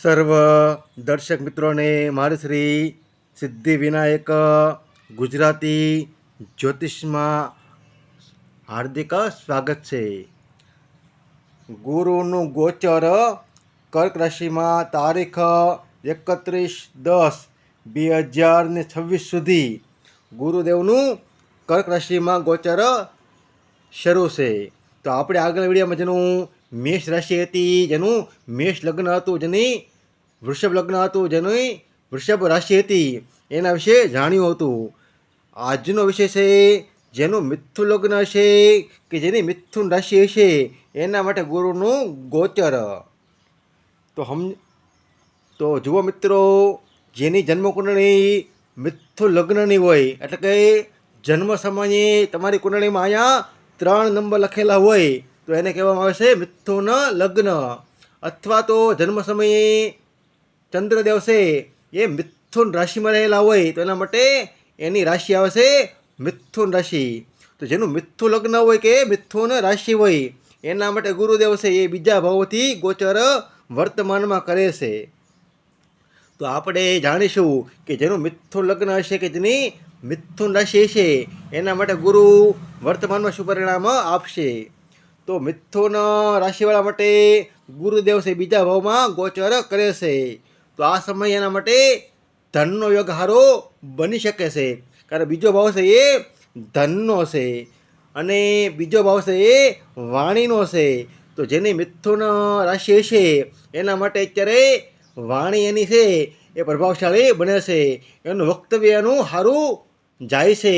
સર્વ દર્શક મિત્રોને મારું શ્રી સિદ્ધિવિનાયક ગુજરાતી જ્યોતિષમાં હાર્દિક સ્વાગત છે. ગુરુનું ગોચર કર્ક રાશિમાં તારીખ 31/10/2026 સુધી ગુરુદેવનું કર્ક રાશિમાં ગોચર શરૂ છે. તો આપણે આગળ વિડીયોમાં જેનું મેષ રાશિ હતી, જેનું મેષ લગ્ન હતું, જેની વૃષભ લગ્ન હતું, જેની વૃષભ રાશિ હતી, એના વિશે જાણ્યું હતું. આજનો વિષય છે જેનું મિથુન લગ્ન હશે કે જેની મિથુન રાશિ હશે એના માટે ગુરુનું ગોચર. તો જુઓ મિત્રો, જેની જન્મકુંડળી મિથુન લગ્નની હોય, એટલે કે જન્મ સમયે તમારી કુંડળીમાં અહીંયા 3 નંબર લખેલા હોય તો એને કહેવામાં આવે છે મિથુન લગ્ન. અથવા તો જન્મ સમયે ચંદ્રદેવ છે એ મિથુન રાશિમાં રહેલા હોય તો એના માટે એની રાશિ આવે છે મિથુન રાશિ. તો જેનું મિથુન લગ્ન હોય કે મિથુન રાશિ હોય એના માટે ગુરુદેવ છે એ બીજા ભાવથી ગોચર વર્તમાનમાં કરે છે. તો આપણે જાણીશું કે જેનું મિથુન લગ્ન હશે કે જેની મિથુન રાશિ હશે એના માટે ગુરુ વર્તમાનમાં શું પરિણામ આપશે. તો મિથુન રાશિવાળા માટે ગુરુદેવ છે બીજા ભાવમાં ગોચર કરે છે. તો આ સમય એના માટે ધનનો યોગ સારો બની શકે છે, કારણ બીજો ભાવ છે એ ધનનો છે અને બીજો ભાવ છે એ વાણીનો છે. તો જેની મિથુન રાશિ હશે એના માટે અત્યારે વાણી એની છે એ પ્રભાવશાળી બને છે, એનું વક્તવ્ય એનું સારું જાય છે,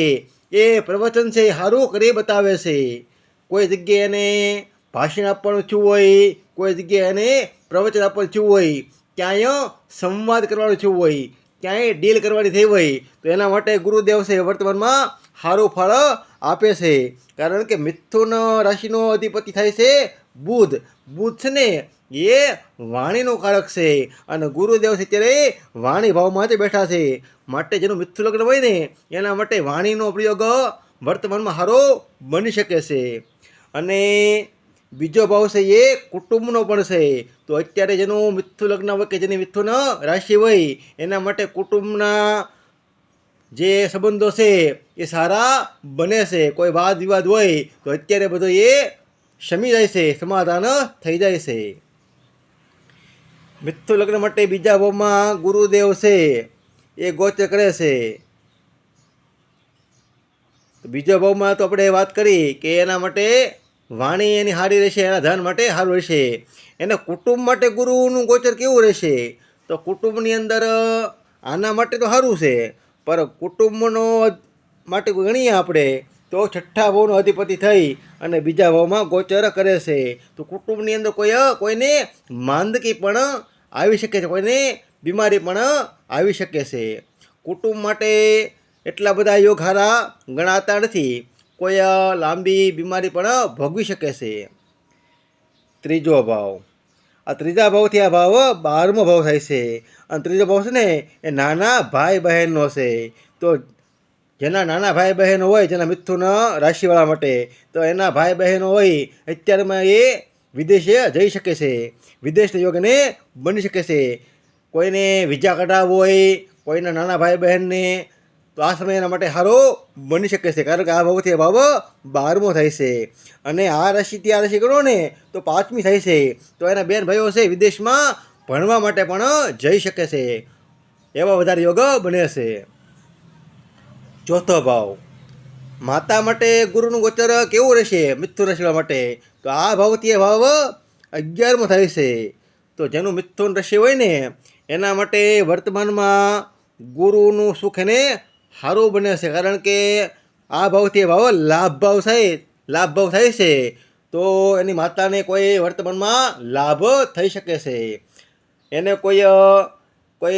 એ પ્રવચન છે સારું કરી બતાવે છે. કોઈ જગ્યાએ એને ભાષણ આપવાનું થયું હોય, કોઈ જગ્યાએ એને પ્રવચન આપવાનું થયું હોય, ક્યાંય સંવાદ કરવાનું થયું હોય, ક્યાંય ડીલ કરવાની થઈ હોય તો એના માટે ગુરુદેવ છે વર્તમાનમાં સારું ફળ આપે છે. કારણ કે મિથુન રાશિનો અધિપતિ થાય છે બુધ. બુધ છે ને એ વાણીનો કારક છે અને ગુરુદેવ છે ત્યારે વાણી ભાવમાં જ બેઠા છે. માટે જેનું મિથુન લગ્ન હોય ને એના માટે વાણીનો પ્રયોગ વર્તમાનમાં સારો બની શકે છે. અને બીજો ભાવ છે એ કુટુંબનો પણ છે. તો અત્યારે જેનું મિથુન લગ્ન હોય કે જેની મિથુન રાશિ હોય એના માટે કુટુંબના જે સંબંધો છે એ સારા બને છે. કોઈ વાદ વિવાદ હોય તો અત્યારે બધો એ શમી જાય છે, સમાધાન થઈ જાય છે. મિથુન લગ્ન માટે બીજા ભાવમાં ગુરુદેવ છે એ ગોચર કરે છે. બીજા ભાવમાં તો આપણે વાત કરી કે એના માટે વાણી એની સારી રહેશે, એના ધન માટે સારું રહેશે. એના કુટુંબ માટે ગુરુનું ગોચર કેવું રહેશે? તો કુટુંબની અંદર આના માટે તો સારું છે, પણ કુટુંબનો માટે ગણીએ આપણે તો 6થા ભાવનો અધિપતિ થઈ અને બીજા ભાવમાં ગોચર કરે છે. તો કુટુંબની અંદર કોઈને માંદગી પણ આવી શકે છે, કોઈને બીમારી પણ આવી શકે છે. કુટુંબ માટે એટલા બધા યોગ સારા ગણાતા નથી, કોઈ લાંબી બીમારી પણ ભોગવી શકે છે. ત્રીજો ભાવ, આ ત્રીજા ભાવથી આ ભાવ 12મો ભાવ થાય છે અને ત્રીજો ભાવ છે ને એ નાના ભાઈ બહેનનો છે. તો જેના નાના ભાઈ બહેનો હોય, જેના મિથુન રાશિવાળા માટે, તો એના ભાઈ બહેનો હોય અત્યારમાં એ વિદેશે જઈ શકે છે, વિદેશના યોગ એને બની શકે છે. કોઈને વિઝા કઢાવવો હોય, કોઈના નાના ભાઈ બહેનને, તો આ સમય એના માટે સારો બની શકે છે, કારણ કે આ ભાવથી ભાવ 12મો થાય છે. અને આ રાશિથી આ રાશિ ગણો ને તો 5મી થાય છે. તો એના બેન ભાઈઓ છે વિદેશમાં ભણવા માટે પણ જઈ શકે છે, એવા વધારે યોગ બને છે. ચોથો ભાવ, માતા માટે ગુરુનું ગોચર કેવું રહેશે મિથુન રાશિવાળા માટે? તો આ ભાવથી ભાવ 11મો થાય છે. તો જેનું મિથુન રાશિ હોય ને એના માટે વર્તમાનમાં ગુરુનું સુખ એને સારું બને છે, કારણ કે આ ભાવથી ભાવ લાભ ભાવ થાય છે. તો એની માતાને કોઈ વર્તમાનમાં લાભ થઈ શકે છે. એને કોઈ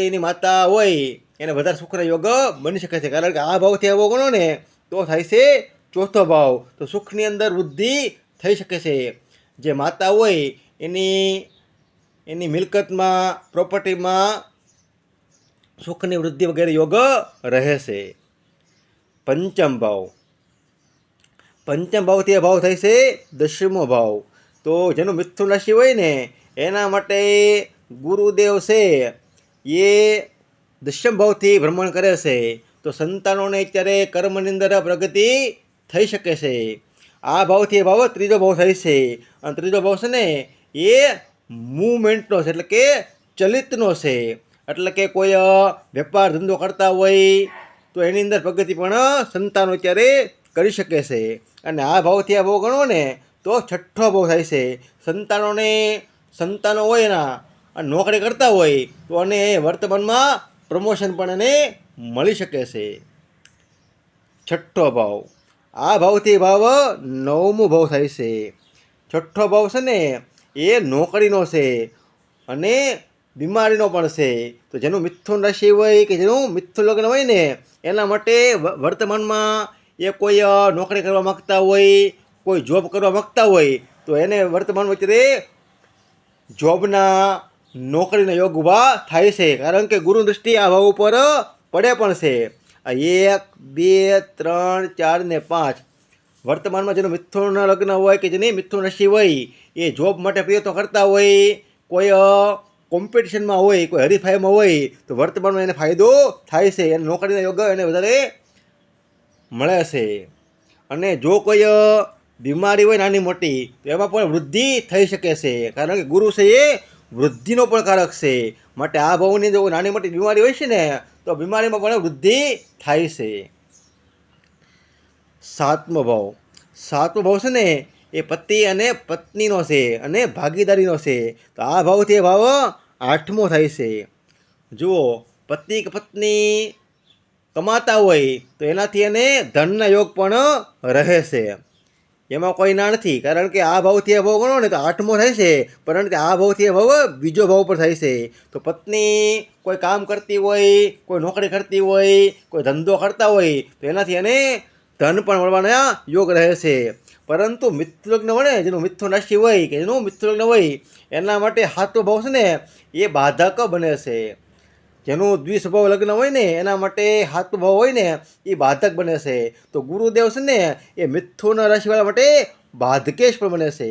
એની માતા હોય એને વધારે સુખના યોગ બની શકે છે, કારણ કે આ ભાવથી આવો ગણો ને તો થાય છે 4થો ભાવ. તો સુખની અંદર વૃદ્ધિ થઈ શકે છે. જે માતા હોય એની મિલકતમાં, પ્રોપર્ટીમાં સુખની વૃદ્ધિ વગેરે યોગ રહે છે. પંચમ ભાવથી ભાવ થાય છે 10મો ભાવ. તો જેનું મિથુન રાશિ હોય ને એના માટે ગુરુદેવ છે એ દશમ ભાવથી ભ્રમણ કરે છે, તો સંતાનોને અત્યારે કર્મની અંદર પ્રગતિ થઈ શકે છે. આ ભાવથી એ ભાવ ત્રીજો ભાવ થાય છે, અને ત્રીજો ભાવ છે ને એ મૂવમેન્ટનો છે, એટલે કે ચલિતનો છે. એટલે કે કોઈ વેપાર ધંધો કરતા હોય તો એની અંદર પ્રગતિ પણ સંતાનો અત્યારે કરી શકે છે. અને આ ભાવથી આ ભાવ ગણો ને તો છઠ્ઠો ભાવ થાય છે. સંતાનો હોય એના અને નોકરી કરતા હોય તો અને વર્તમાનમાં પ્રમોશન પણ એને મળી શકે છે. છઠ્ઠો ભાવ, આ ભાવથી ભાવ નવમો ભાવ થાય છે. છઠ્ઠો ભાવ છે ને એ નોકરીનો છે અને બીમારીનો પણ છે. તો જેનું મિથુન રાશિ હોય કે જેનું મિથુન લગ્ન હોય ને એના માટે વર્તમાનમાં એ કોઈ નોકરી કરવા માગતા હોય, કોઈ જોબ કરવા માગતા હોય તો એને વર્તમાન વચ્ચે જોબના નોકરીના યોગ ઊભા થાય છે, કારણ કે ગુરુ દૃષ્ટિ આ ભાવ ઉપર પડે પણ છે. 1, 2, 3, 4 ને 5 વર્તમાનમાં જેનું મિથુન લગ્ન હોય કે જેની મિથુન રાશિ હોય એ જોબ માટે પ્રયત્નો કરતા હોય, કોઈ કોમ્પિટિશનમાં હોય, કોઈ હરીફાઈમાં હોય તો વર્તમાનમાં એને ફાયદો થાય છે, એને નોકરીના યોગ એને વધારે મળે છે. અને જો કોઈ બીમારી હોય નાની મોટી તો એમાં પણ વૃદ્ધિ થઈ શકે છે, કારણ કે ગુરુ છે એ વૃદ્ધિનો પણ કારક છે. માટે આ ભાવની જો નાની મોટી બીમારી હોય છે ને તો બીમારીમાં પણ વૃદ્ધિ થાય છે. સાતમો ભાવ છે ને એ પતિ અને પત્નીનો છે અને ભાગીદારીનો છે. તો આ ભાવથી ભાવ આઠમો થાય છે. જુઓ, પતિ કે પત્ની કમાતા હોય તો એનાથી એને ધનના યોગ પણ રહે છે, એમાં કોઈ ના નથી. કારણ કે આ ભાવથી આ ભાવ ગણો ને તો આઠમો થાય છે, પરંતુ આ ભાવથી આ ભાવ બીજો ભાવ પર થાય છે. તો પત્ની કોઈ કામ કરતી હોય, કોઈ નોકરી કરતી હોય, કોઈ ધંધો કરતા હોય તો એનાથી એને ધન પણ મળવાના યોગ રહે છે. પરંતુ મિથુન લગ્ન હોય ને જેનું મિથુન રાશિ હોય કે જેનું મિથુન લગ્ન હોય એના માટે હાથો ભાવ છે ને એ બાધક બને છે. જેનું દ્વિસ્વભાવ લગ્ન હોય ને એના માટે હાથ ભાવ હોય ને એ બાધક બને છે. તો ગુરુદેવ છે ને એ મિથુન રાશિવાળા માટે બાધકેશ પણ બને છે.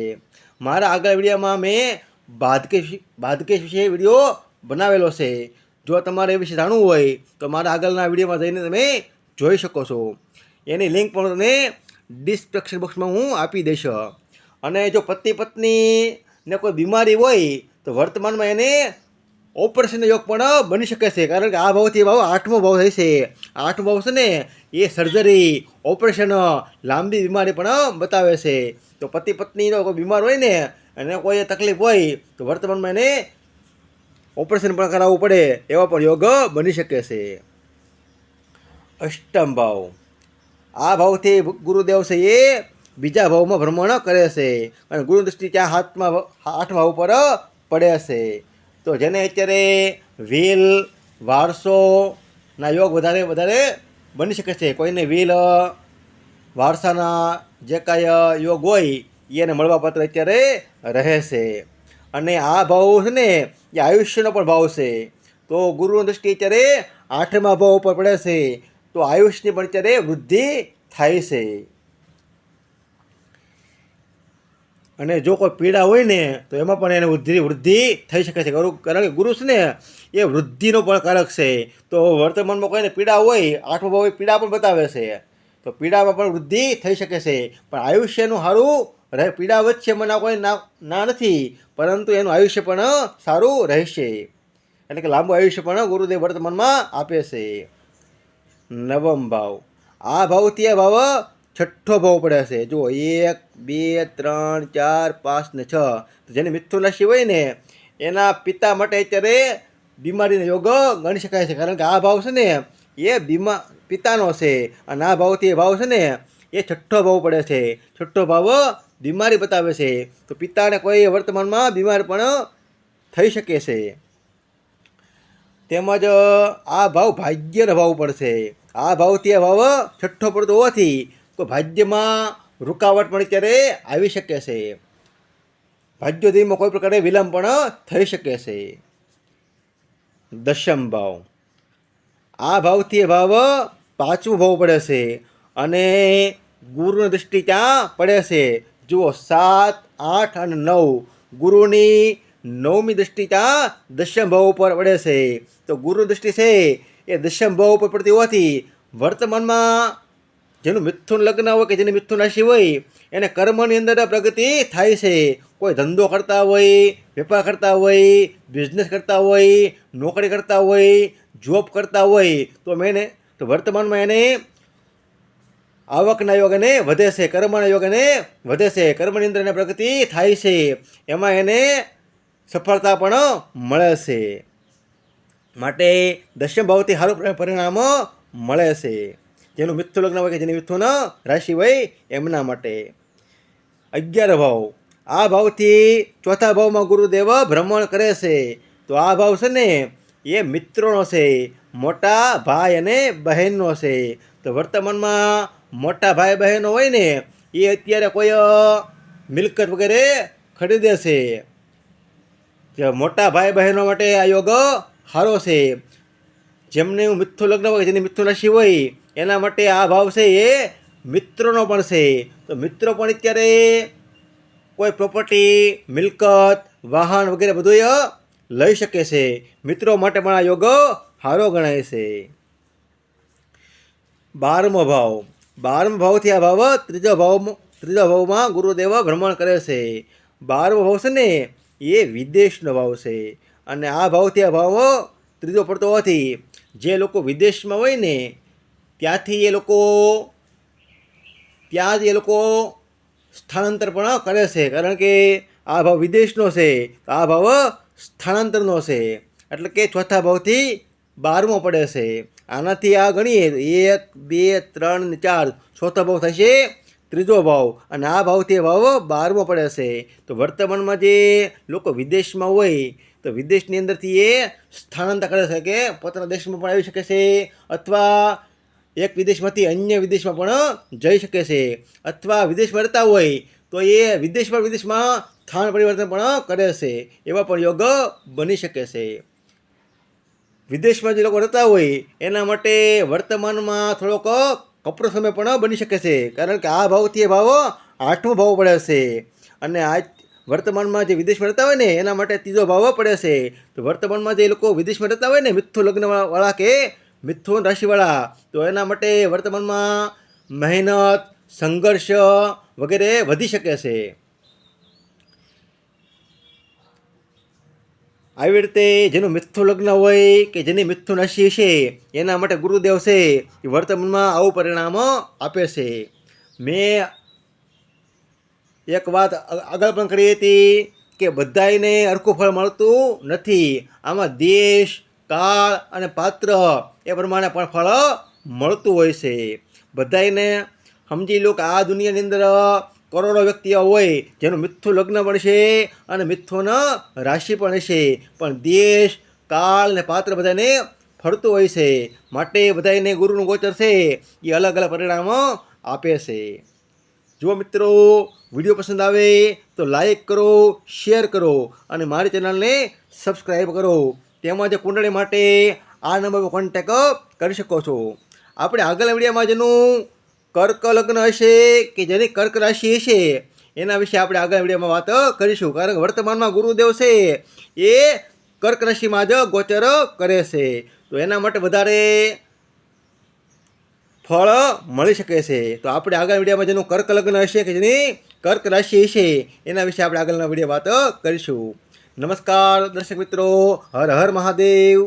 મારા આગળ વિડીયોમાં મેં બાધકેશ વિશે વિડીયો બનાવેલો છે. જો તમારે એ વિશે જાણવું હોય તો મારા આગળના વિડીયોમાં જઈને તમે જોઈ શકો છો. એની લિંક પણ તમને ડિસ્ક્રિપ્શન બોક્સમાં હું આપી દઈશ. અને જો પતિ પત્નીને કોઈ બીમારી હોય તો વર્તમાનમાં એને ઓપરેશન યોગ પણ બની શકે છે, કારણ કે આ ભાવથી ભાવ આઠમો ભાવ થાય છે. આઠમો ભાવ છે ને એ સર્જરી, ઓપરેશન, લાંબી બીમારી પણ બતાવે છે. તો પતિ પત્નીનો કોઈ બીમાર હોય ને અને કોઈ તકલીફ હોય તો વર્તમાનમાં એને ઓપરેશન પણ કરાવવું પડે એવા પણ યોગ બની શકે છે. અષ્ટમ ભાવ, આ ભાવથી ગુરુદેવ છે એ બીજા ભાવમાં ભ્રમણ કરે છે અને ગુરુ દૃષ્ટિ ત્યાં આઠમા ભાવ પર પડે છે. તો જેને અત્યારે વ્હીલ વારસોના યોગ વધારે બની શકે છે. કોઈને વ્હીલ વારસાના જે કાંઈ યોગ હોય એને મળવાપાત્ર અત્યારે રહે છે. અને આ ભાવ છે ને એ આયુષ્યનો પણ ભાવ છે. તો ગુરુની દૃષ્ટિ અત્યારે આઠમા ભાવ ઉપર પડે છે, તો આયુષ્યની પણ અત્યારે વૃદ્ધિ થાય છે. અને જો કોઈ પીડા હોય ને તો એમાં પણ એને વૃદ્ધિ થઈ શકે છે, કારણ કે ગુરુ છે ને એ વૃદ્ધિનો પણ કારક છે. તો વર્તમાનમાં કોઈને પીડા હોય, આઠમો ભાવ પીડા પણ બતાવે છે, તો પીડામાં પણ વૃદ્ધિ થઈ શકે છે. પણ આયુષ્યનું સારું રહે, પીડા વચ્ચે મને કોઈ ના નથી, પરંતુ એનું આયુષ્ય પણ સારું રહેશે. એટલે કે લાંબુ આયુષ્ય પણ ગુરુદેવ વર્તમાનમાં આપે છે. નવમ ભાવ, આ ભાવથી આ ભાવ છઠ્ઠો ભાવ પડે છે. જુઓ, 1, 2, 3, 4, 5 ને 6 તો જેની મિથુન રાશિ હોય ને એના પિતા માટે અત્યારે બીમારીનો યોગ ગણી શકાય છે, કારણ કે આ ભાવ છે ને એ પિતાનો છે અને આ ભાવથી એ ભાવ છે ને એ છઠ્ઠો ભાવ પડે છે. છઠ્ઠો ભાવ બીમારી બતાવે છે, તો પિતાને કોઈ વર્તમાનમાં બીમાર પણ થઈ શકે છે. તેમજ આ ભાવ ભાગ્યનો ભાવ પડશે. આ ભાવથી આ ભાવ છઠ્ઠો પડતો હોવાથી તો ભાગ્યમાં રૂકાવટ પણ અત્યારે આવી શકે છે. ભાગ્યોદયમાં કોઈ પ્રકારે વિલંબ પણ થઈ શકે છે. દશમ ભાવ, આ ભાવથી એ ભાવ પાંચમો ભાવ પડે છે અને ગુરુની દૃષ્ટિ ત્યાં પડે છે. જુઓ, 7, 8 અને 9 ગુરુની નવમી દૃષ્ટિ ત્યાં દશમ ભાવ ઉપર પડે છે. તો ગુરુ દૃષ્ટિ છે એ દશમ ભાવ ઉપર પડતી હોવાથી વર્તમાનમાં જેનું મિથુન લગ્ન હોય કે જેની મિથુન રાશિ હોય એને કર્મની અંદર પ્રગતિ થાય છે. કોઈ ધંધો કરતા હોય, વેપાર કરતા હોય, બિઝનેસ કરતા હોય, નોકરી કરતા હોય, જોબ કરતા હોય તો વર્તમાનમાં એને આવકના યોગ એને વધે છે, કર્મના યોગ એને વધે છે, કર્મની અંદર એને પ્રગતિ થાય છે, એમાં એને સફળતા પણ મળે છે. માટે દશમ ભાવથી સારું પરિણામ મળે છે. જેનું મિથુન લગ્ન હોય કે જેની મિથુન રાશિ હોય એમના માટે. 11 ભાવ, આ ભાવથી ચોથા ભાવમાં ગુરુદેવ ભ્રમણ કરે છે. તો આ ભાવ છે ને એ મિત્રોનો છે, મોટા ભાઈ અને બહેનનો છે. તો વર્તમાનમાં મોટા ભાઈ બહેનો હોય ને એ અત્યારે કોઈ મિલકત વગેરે ખરીદે છે. મોટા ભાઈ બહેનો માટે આ યોગ સારો છે. જેમને મિથુન લગ્ન હોય જેની મિથુન રાશિ હોય એના માટે આ ભાવ છે એ મિત્રોનો પણ છે. તો મિત્રો પણ અત્યારે કોઈ પ્રોપર્ટી, મિલકત, વાહન વગેરે બધું લઈ શકે છે. મિત્રો માટે પણ આ યોગ સારો ગણાય છે. 12મો ભાવ, 12મા ભાવથી આ ભાવ ત્રીજો ભાવમાં ગુરુદેવ ભ્રમણ કરે છે. 12મો ભાવ છે ને એ વિદેશનો ભાવ છે. અને આ ભાવથી આ ભાવ ત્રીજો પડતો હોવાથી જે લોકો વિદેશમાં હોય ને ત્યાંથી એ લોકો સ્થળાંતર પણ કરે છે. કારણ કે આ ભાવ વિદેશનો છે, તો આ ભાવ સ્થળાંતરનો છે. એટલે કે ચોથા ભાવથી 12મો પડે છે. આનાથી આ ગણીએ 1, 2, 3 ને 4 ચોથો ભાવ થશે ત્રીજો ભાવ. અને આ ભાવથી ભાવ 12મો પડે છે. તો વર્તમાનમાં જે લોકો વિદેશમાં હોય તો વિદેશની અંદરથી એ સ્થળાંતર કરે છે કે પોતાના દેશમાં પણ આવી શકે છે, અથવા એક વિદેશમાંથી અન્ય વિદેશમાં પણ જઈ શકે છે, અથવા વિદેશમાં રહેતા હોય તો એ વિદેશમાં સ્થાન પરિવર્તન પણ કરે છે. એવા પણ યોગ બની શકે છે. વિદેશમાં જે લોકો રહેતા હોય એના માટે વર્તમાનમાં થોડોક કપરો સમય પણ બની શકે છે. કારણ કે આ ભાવથી એ ભાવ 8મો ભાવ પડે છે. અને આ વર્તમાનમાં જે વિદેશમાં રહેતા હોય ને એના માટે ત્રીજો ભાવ પડે છે. તો વર્તમાનમાં જે લોકો વિદેશમાં રહેતા હોય ને મિથુન લગ્નવાળા કે મિથુન રાશિવાળા, તો એના માટે વર્તમાનમાં મહેનત, સંઘર્ષ વગેરે વધી શકે છે. આવી રીતે જેનું મિથુન લગ્ન હોય કે જેની મિથુન રાશિ છે એના માટે ગુરુદેવ છે એ વર્તમાનમાં આવું પરિણામ આપે છે. મેં એક વાત આગળ પણ કરી હતી કે બધાને સરખું ફળ મળતું નથી. આમાં દેશ, કાળ અને પાત્ર એ પ્રમાણે પણ ફળ મળતું હોય છે. બધાને સમજી લો કે આ દુનિયાની અંદર કરોડો વ્યક્તિઓ હોય જેનું મિથુન લગ્ન પણ છે અને મિથુન રાશિ પણ છે, પણ દેશ, કાળ ને પાત્ર બધાને ફરતું હોય છે. માટે બધાને ગુરુનું ગોચર છે એ અલગ અલગ પરિણામ આપે છે. જો મિત્રો વિડીયો પસંદ આવે તો લાઈક કરો, શેર કરો અને મારી ચેનલને સબસ્ક્રાઈબ કરો. તેમજ કુંડળી માટે આ નંબર પર કોન્ટેક કરી શકો છો. આપણે આગળના વિડીયોમાં જેનું કર્ક લગ્ન હશે કે જેની કર્ક રાશિ હશે એના વિશે આપણે આગળના વિડીયોમાં વાત કરીશું. કારણ કે વર્તમાનમાં ગુરુદેવ છે એ કર્ક રાશિમાં જ ગોચર કરે છે. તો એના માટે વધારે ફળ મળી શકે છે. તો આપણે આગળ વિડીયોમાં જેનું કર્ક લગ્ન હશે કે જેની કર્ક રાશિ હશે એના વિશે આપણે આગળના વિડીયો વાત કરીશું. નમસ્કાર દર્શક મિત્રો, હર હર મહાદેવ.